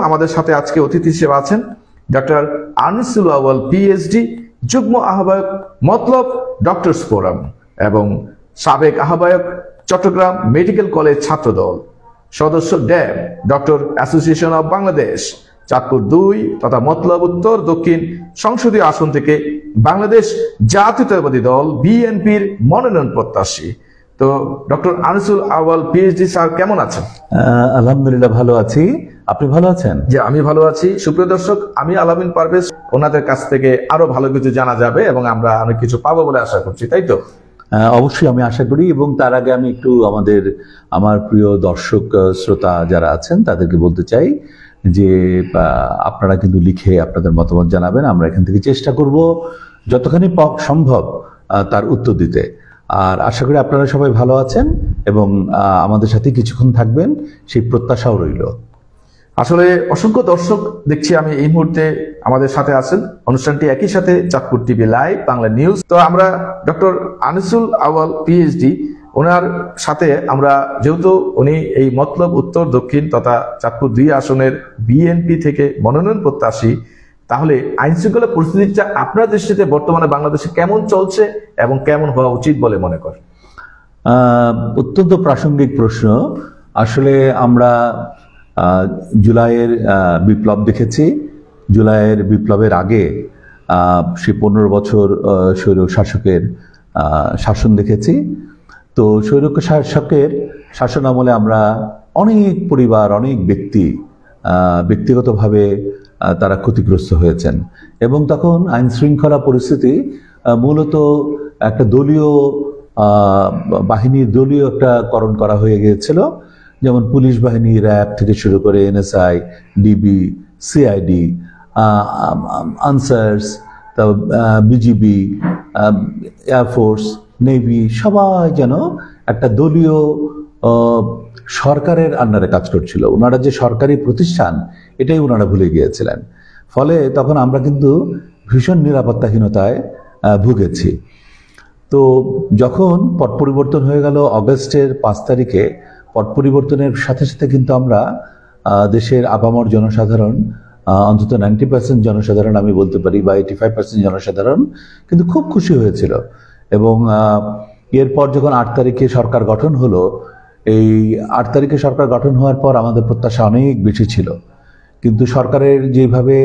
আমাদের সাথে আজকে অতিথি হিসেবে আছেন ডক্টর আনিসুল আউয়াল পিএইচডি, যুগ্ম আহ্বায়ক মতলব ডক্টরস ফোরাম এবং সাবেক আহ্বায়ক চট্টগ্রাম মেডিকেল কলেজ ছাত্রদল, সদস্য DAB doctor association of Bangladesh, Chandpur 2 তথা মতলব উত্তর দক্ষিণ সংসদীয় আসন থেকে বাংলাদেশ জাতীয়তাবাদী দল বিএনপির মনোনয়ন প্রত্যাশী। তো ডক্টর আনিসুল আউয়াল পিএইচডি স্যার কেমন আছেন? আলহামদুলিল্লাহ ভালো আছি, আপনি ভালো আছেন? জি, আমি ভালো আছি। সুপ্রিয় দর্শক, আমি আলামিন পারভেজ, ওনাদের কাছ থেকে আরো ভালো কিছু জানা যাবে এবং আমরা অনেক কিছু পাবো বলে আশা করছি, তাই তো? অবশ্যই আমি আশা করি, এবং তার আগে আমি একটু আমার প্রিয় দর্শক শ্রোতা যারা আছেন তাদেরকে বলতে চাই যে আপনারা কিন্তু লিখে আপনাদের মতামত জানাবেন। আমরা এখান থেকে চেষ্টা করব যতখানি সম্ভব তার উত্তর দিতে। আর আশা করি আপনারা সবাই ভালো আছেন এবং আমাদের সাথে কিছুক্ষণ থাকবেন, সেই প্রত্যাশাও রইল। আসলে অসংখ্য দর্শক দেখছি আমি এই মুহূর্তে আমাদের সাথে আছেন। অনুষ্ঠানটি একই সাথে Chandpur TV live, Bangla news. তো আমরা ডক্টর আনিসুল আউয়াল পিএইচডি, ওনার সাথে আমরা যেহেতু উনি এই মতলব উত্তর দক্ষিণ তথা চাঁদপুর 2 আসনের বিএনপি থেকে মনোনয়ন প্রত্যাশী, তাহলে আইন শৃঙ্খলা পরিস্থিতিটা আপনার দৃষ্টিতে বর্তমানে বাংলাদেশে কেমন চলছে এবং কেমন হওয়া উচিত বলে মনে করেন? অত্যন্ত প্রাসঙ্গিক প্রশ্ন। আসলে আমরা জুলাইয়ের বিপ্লব দেখেছি। জুলাইয়ের বিপ্লবের আগে সে 15 বছর স্বৈর শাসকের শাসন দেখেছি। তো স্বৈর শাসকের শাসন আমলে আমরা অনেক পরিবার, অনেক ব্যক্তিগতভাবে তারা ক্ষতিগ্রস্ত হয়েছেন, এবং তখন আইন শৃঙ্খলা পরিস্থিতি মূলত একটা দলীয় বাহিনীর দলীয় একটা করণ করা হয়ে গিয়েছিল। যেমন পুলিশ বাহিনী, র্যাব থেকে শুরু করে NSI, DB, CID, answers, BGB, air force, navy, সবাই যেন একটা দলীয় সরকারের আন্ডারে কাজ করছিল। ওনারা যে সরকারি প্রতিষ্ঠান, এটাই ওনারা ভুলে গিয়েছিলেন। ফলে তখন আমরা কিন্তু ভীষণ নিরাপত্তাহীনতায় ভুগেছি। তো যখন পট পরিবর্তন হয়ে গেল আগস্টের 5 তারিখে, পট পরিবর্তনের সাথে সাথে কিন্তু আমরা দেশের আপামর জনসাধারণ, অন্তত 90% জনসাধারণ আমি বলতে পারি, বা 85% জনসাধারণ কিন্তু খুব খুশি হয়েছিল। এবং এরপর যখন 8 তারিখে সরকার গঠন হলো, এই 8 তারিখে সরকার গঠন হওয়ার পর আমাদের প্রত্যাশা অনেক বেশি ছিল। কিন্তু সরকারের যেভাবে,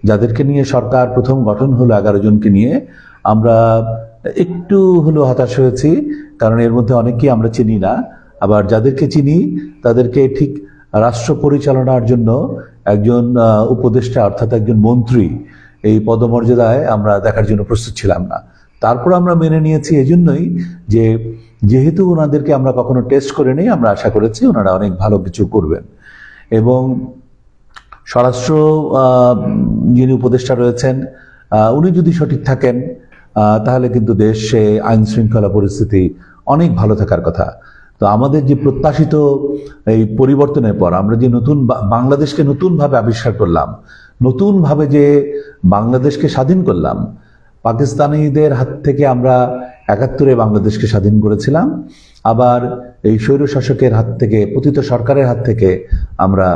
যাদেরকে নিয়ে সরকার প্রথম গঠন হলো 11 জনকে নিয়ে, আমরা একটু হলেও হতাশ হয়েছি, কারণ এর মধ্যে অনেকেই আমরা চিনি না। আবার যাদেরকে চিনি তাদেরকে ঠিক রাষ্ট্র পরিচালনার জন্য একজন উপদেষ্টা অর্থাৎ একজন মন্ত্রী এই পদমর্যাদায় আমরা দেখার জন্য প্রস্তুত ছিলাম না। তারপর আমরা মেনে নিয়েছি এজন্যই যে যেহেতু ওনাদেরকে আমরা কখনো টেস্ট করে নেই, আমরা আশা করেছি ওনারা অনেক ভালো কিছু করবেন। এবং স্বরাষ্ট্র যিনি উপদেষ্টা রয়েছেন, উনি যদি সঠিক থাকেন তাহলে কিন্তু দেশে আইন শৃঙ্খলা পরিস্থিতি অনেক ভালো থাকার কথা। তো আমাদের যে প্রত্যাশিত এই পরিবর্তনের পর আমরা যে নতুন বাংলাদেশকে নতুনভাবে আবিষ্কার করলাম, নতুনভাবে যে বাংলাদেশকে স্বাধীন করলাম, পাকিস্তানিদের হাত থেকে আমরা 71-এ বাংলাদেশকে স্বাধীন করেছিলাম, আবার এই স্বৈর শাসকের হাত থেকে, পতিত সরকারের হাত থেকে আমরা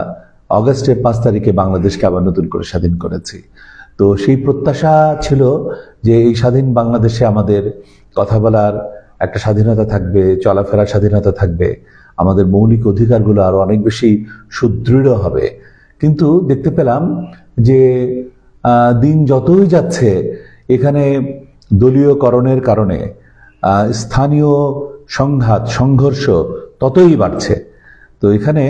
আগস্টের 5 তারিখে বাংলাদেশকে আবার নতুন করে স্বাধীন করেছি। তো সেই প্রত্যাশা ছিল যে এই স্বাধীন বাংলাদেশে আমাদের কথা বলার একটা স্বাধীনতা থাকবে, চলাফেরার স্বাধীনতা থাকবে, আমাদের মৌলিক অধিকারগুলো আরো অনেক বেশি সুদৃঢ় হবে। কিন্তু দেখতে পেলাম যে দিন যতই যাচ্ছে এখানে দলীয়করণের কারণে স্থানীয় সংঘাত, সংঘর্ষ ততই বাড়ছে। তো এখানে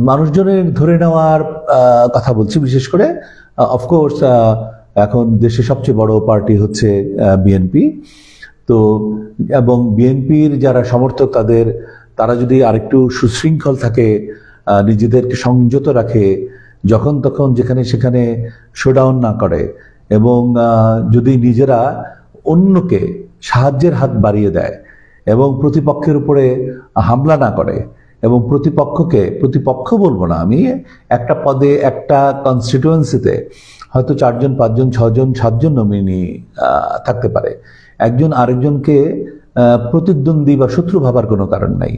মানুষজনের ধরে নেওয়ার কথা বলছি, বিশেষ করে অফকোর্স এখন দেশে সবচেয়ে বড় পার্টি হচ্ছে বিএনপি। তো এবং বিএনপির যারা সমর্থক তারা যদি আরেকটু সুশৃঙ্খল থাকে, নিজেদেরকে সংযত রাখে, যখন তখন যেখানে সেখানে শোডাউন না করে, এবং যদি নিজেরা অন্যকে সাহায্যের হাত বাড়িয়ে দেয় এবং প্রতিপক্ষের উপরে হামলা না করে, এবং প্রতিপক্ষ বলবো না আমি, একটা পদে একটা কনস্টিটুয়েন্সিতে হয়তো 4 জন 5 জন 6 জন 7 জন নমিনি থাকতে পারে, একজন আরেকজনকে প্রতিদ্বন্দ্বী বা শত্রু ভাবার কোনো কারণ নাই।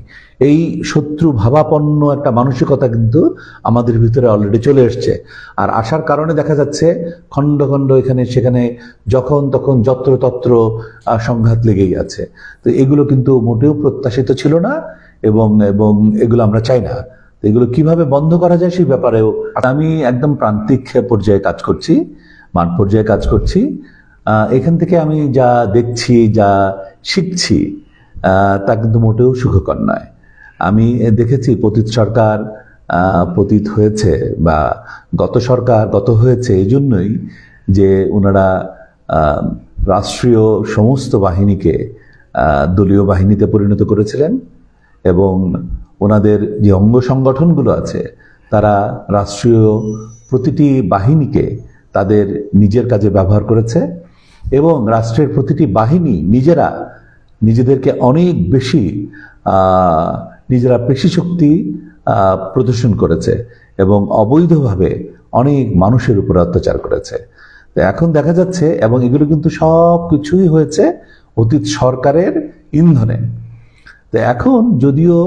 এই শত্রু ভাবাপন্ন একটা মানসিকতা কিন্তু আমাদের ভিতরে অলরেডি চলে এসছে। আর আসার কারণে দেখা যাচ্ছে খণ্ড খণ্ড এখানে সেখানে যখন তখন যত্রতত্র সংঘাত লেগেই আছে। তো এগুলো কিন্তু মোটেও প্রত্যাশিত ছিল না, এবং এবং এগুলো আমরা চাই না। এগুলো কিভাবে বন্ধ করা যায় সেই ব্যাপারেও আমি একদম প্রান্তিক পর্যায়ে কাজ করছি, মাঠ পর্যায়ে কাজ করছি। এখান থেকে আমি যা দেখছি, যা শিখছি, তা কিন্তু মোটেও সুখকর নয়। আমি দেখেছি পতিত সরকার পতিত হয়েছে, বা গত সরকার গত হয়েছে এই জন্যই যে ওনারা রাষ্ট্রীয় সমস্ত বাহিনীকে দলীয় বাহিনীতে পরিণত করেছিলেন, এবং ওনাদের যে অঙ্গ সংগঠনগুলো আছে তারা রাষ্ট্রীয় প্রতিটি বাহিনীকে তাদের নিজের কাজে ব্যবহার করেছে, এবং রাষ্ট্রের প্রতিটি বাহিনী নিজেদেরকে অনেক বেশি নিজেরা পেশি শক্তি প্রদর্শন করেছে, এবং অবৈধভাবে অনেক মানুষের উপর অত্যাচার করেছে। তো এখন দেখা যাচ্ছে, এবং এগুলো কিন্তু সব কিছুই হয়েছে অতীত সরকারের ইন্ধনে। তো এখন যদিও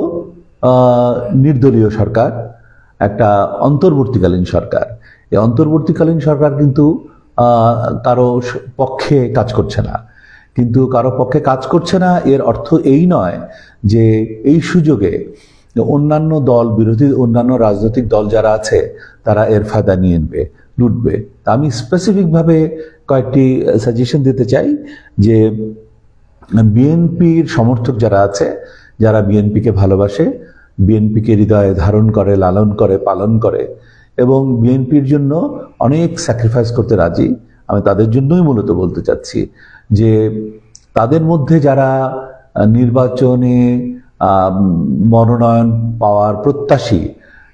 নির্দলীয় সরকার, একটা অন্তর্বর্তীকালীন সরকার, এই অন্তর্বর্তীকালীন সরকার কিন্তু কারো পক্ষে কাজ করছে না। কিন্তু কারো পক্ষে কাজ করছে না এর অর্থ এই নয় যে এই সুযোগে অন্যান্য দল, বিরোধী অন্যান্য রাজনৈতিক দল যারা আছে তারা এর ফায়দা নিয়ে নেবে, লুটবে। তা আমি স্পেসিফিকভাবে কয়েকটি সাজেশন দিতে চাই যে বিএনপির সমর্থক যারা আছে, যারা বিএনপিকে ভালোবাসে, বিএনপিকে হৃদয়ে ধারণ করে, লালন করে, পালন করে, এবং বিএনপির জন্য অনেক স্যাক্রিফাইস করতে রাজি, আমি তাদের জন্যই মূলত বলতে চাচ্ছি যে তাদের মধ্যে যারা নির্বাচনে মনোনয়ন পাওয়ার প্রত্যাশী,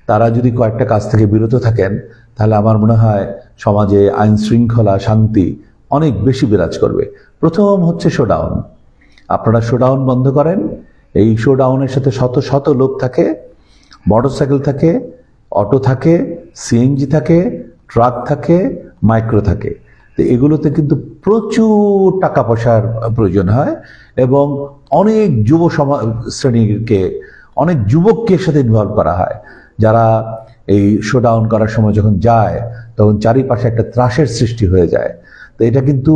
তারা যদি কয়েকটা কাজ থেকে বিরত থাকেন, তাহলে আমার মনে হয় সমাজে আইন শৃঙ্খলা, শান্তি অনেক বেশি বিরাজ করবে। প্রথম হচ্ছে শোডাউন। আপনারা শোডাউন বন্ধ করেন। এই শোডাউনের সাথে শত শত লোক থাকে, মোটরসাইকেল থাকে, অটো থাকে, সিএনজি থাকে, ট্রাক থাকে, মাইক্রো থাকে। তো এগুলোতে কিন্তু প্রচুর টাকা পয়সার প্রয়োজন হয়, এবং অনেক যুব শ্রেণীকে, অনেক যুবককে সাথে ইনভলভ করা হয়, যারা এই শোডাউন করার সময় যখন যায় তখন চারিপাশে একটা ত্রাসের সৃষ্টি হয়ে যায়। তো এটা কিন্তু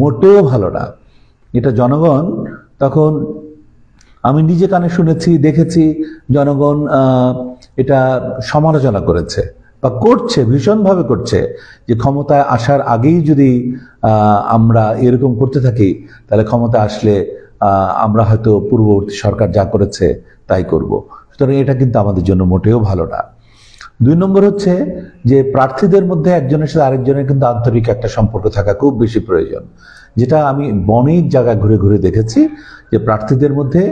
মোটেও ভালো না। এটা জনগণ তখন, আমি নিজে কানে শুনেছি, দেখেছি, জনগণ এটা সমালোচনা করেছে বা করছে, ভীষণভাবে করছে, যে ক্ষমতায় আসার আগেই যদি আমরা এরকম করতে থাকি তাহলে ক্ষমতা আসলে আমরা হয়তো পূর্ববর্তী সরকার যা করেছে তাই করব। সুতরাং এটা কিন্তু আমাদের জন্য মোটেও ভালো না। 2 নম্বর হচ্ছে যে প্রার্থীদের মধ্যে একজনের সাথে আরেকজনের কিন্তু আন্তরিক একটা সম্পর্ক থাকা খুব বেশি প্রয়োজন, যেটা আমি অনেক জায়গায় ঘুরে ঘুরে দেখেছি যে প্রার্থীদের মধ্যে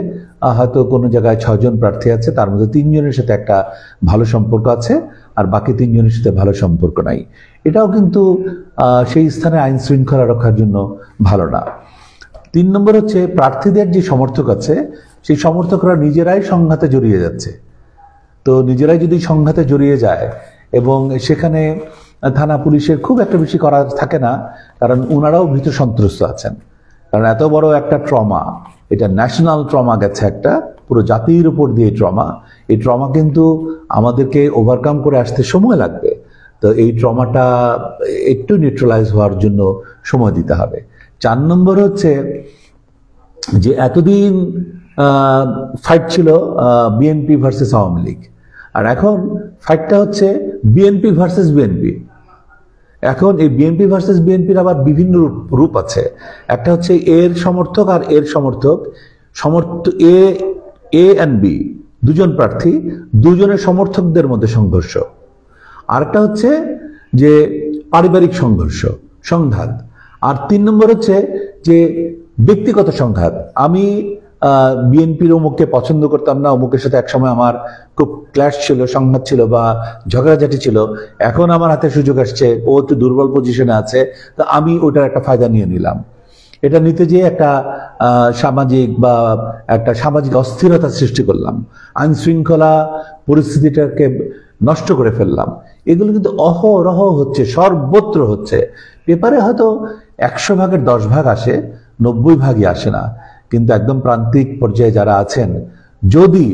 হয়তো কোনো জায়গায় 6 জন প্রার্থী আছে, তার মধ্যে 3 জনের সাথে একটা ভালো সম্পর্ক আছে, আর বাকি 3 জনের সাথে ভালো সম্পর্ক নাই। এটাও কিন্তু সেই স্থানে আইন শৃঙ্খলা রক্ষার জন্য ভালো না। 3 নম্বর হচ্ছে প্রার্থীদের যে সমর্থক আছে, সেই সমর্থকরা নিজেরাই সংঘাতে জড়িয়ে যাচ্ছে। তো নিজেরাই যদি সংঘাতে জড়িয়ে যায়, এবং সেখানে থানা পুলিশের খুব একটা বেশি করার থাকে না, কারণ ওনারাও ভীত সন্ত্রস্ত আছেন। কারণ এত বড় একটা ট্রমা, এটা ন্যাশনাল ট্রমা গেছে, একটা পুরো জাতির উপর দিয়ে ট্রমা। এই ট্রমা কিন্তু আমাদেরকে ওভারকাম করে আসতে সময় লাগবে। তো এই ট্রমাটা একটু নিউট্রালাইজ হওয়ার জন্য সময় দিতে হবে। 4 নম্বর হচ্ছে যে এতদিন ফাইট ছিল বিএনপি ভার্সেস আওয়ামী লীগ, আর এখন ফাইটটা হচ্ছে বিএনপি ভার্সেস বিএনপি। এখন এই বিএনপি ভার্সেস বিএনপির আবার বিভিন্ন রূপ আছে। একটা হচ্ছে এর সমর্থক আর এর সমর্থক, এ এন্ড বি, 2 জন প্রার্থী, 2 জনের সমর্থকদের মধ্যে সংঘর্ষ। আরেকটা হচ্ছে যে পারিবারিক সংঘর্ষ, সংঘাত। আর 3 নম্বর হচ্ছে যে ব্যক্তিগত সংঘাত। আমি বিএনপির অমুককে পছন্দ করতাম না, অমুকের সাথে একসময় আমার খুব ক্ল্যাশ ছিল, সংঘাত ছিল বা ঝগড়াঝাটি ছিল, এখন আমার হাতে সুযোগ আসছে, ও একটু দুর্বল পজিশনে আছে, তো আমি ওটার একটা ফায়দা নিয়ে নিলাম। এটা নিতে যেয়ে একটা সামাজিক অস্থিরতা সৃষ্টি করলাম, আইন শৃঙ্খলা পরিস্থিতিটাকে নষ্ট করে ফেললাম। এগুলো কিন্তু অহরহ হচ্ছে, সর্বত্র হচ্ছে। পেপারে হয়তো 100 ভাগের 10 ভাগ আসে, 90 ভাগই আসে না। কিন্তু একদম প্রান্তিক পর্যায়ে যারা আছেন, যদি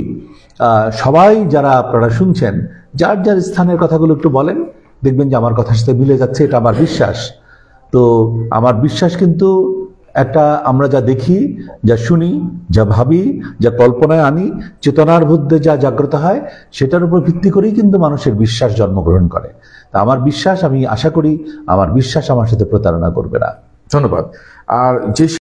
সবাই যারা আপনারা শুনছেন যার যার স্থানের কথাগুলো একটু বলেন, দেখবেন যে আমার কথার সাথে মিলে যাচ্ছে, এটা আমার বিশ্বাস। তো আমার বিশ্বাস কিন্তু একটা আমরা যা দেখি, যা শুনি, যা ভাবি, যা কল্পনায় আনি, চেতনার মধ্যে যা জাগ্রত হয়, সেটার উপর ভিত্তি করেই কিন্তু মানুষের বিশ্বাস জন্মগ্রহণ করে। তা আমার বিশ্বাস, আমি আশা করি আমার বিশ্বাস আমার সাথে প্রতারণা করবে না। ধন্যবাদ। আর যে